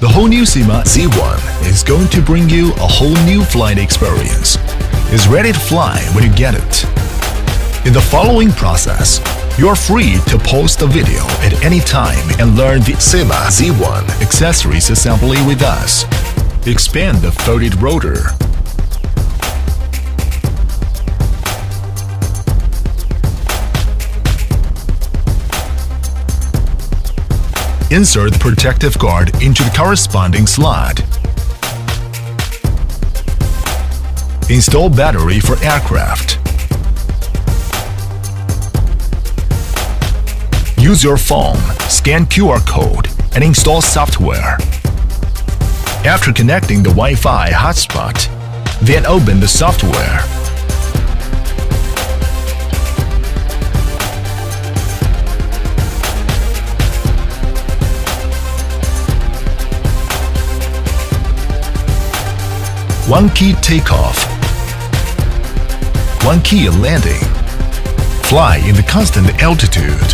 The whole new Syma Z1 is going to bring you a whole new flight experience. It's ready to fly when you get it. In the following process, you're free to post a video at any time and learn the Syma Z1 accessories assembly with us. Expand the folded rotor. Insert the protective guard into the corresponding slot. Install battery for aircraft. Use your phone, scan QR code, and install software. After connecting the Wi-Fi hotspot, then open the software. One key takeoff. One key landing. Fly in the constant altitude.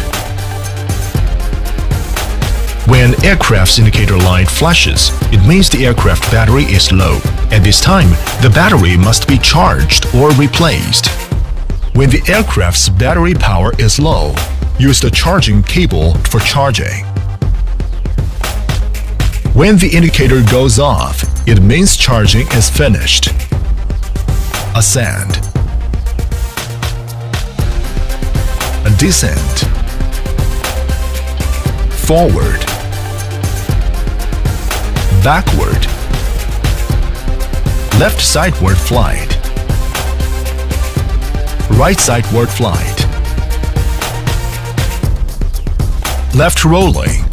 When aircraft's indicator light flashes, it means the aircraft battery is low. At this time, the battery must be charged or replaced. When the aircraft's battery power is low, use the charging cable for charging. When the indicator goes off, it means charging is finished. Ascend. Descend. Forward. Backward. Left sideward flight. Right sideward flight. Left rolling.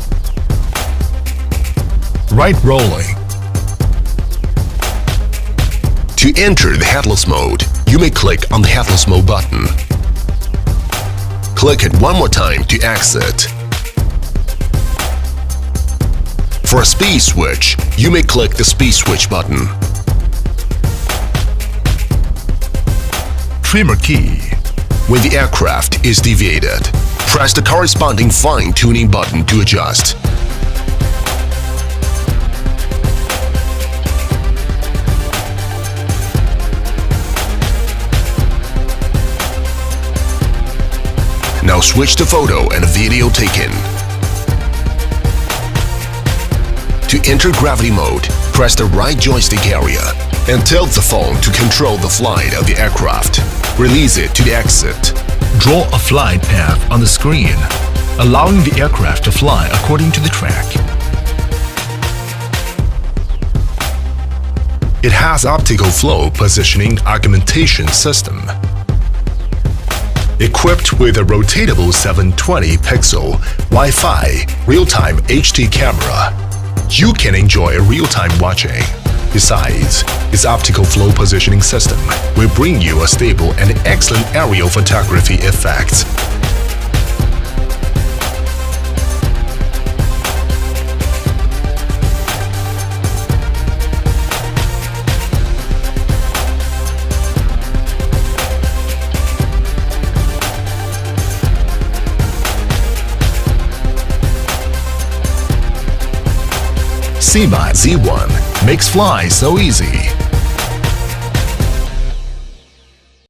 Right rolling. To enter the headless mode, you may click on the headless mode button. Click it one more time to exit. For a speed switch, you may click the speed switch button. Trimmer key. When the aircraft is deviated, press the corresponding fine-tuning button to adjust. Now switch to photo and video taken. To enter gravity mode, press the right joystick area and tilt the phone to control the flight of the aircraft. Release it to the exit. Draw a flight path on the screen, allowing the aircraft to fly according to the track. It has optical flow positioning augmentation system. Equipped with a rotatable 720-pixel Wi-Fi real-time HD camera, you can enjoy real-time watching. Besides, its optical flow positioning system will bring you a stable and excellent aerial photography effects. Syma Z1 makes fly so easy.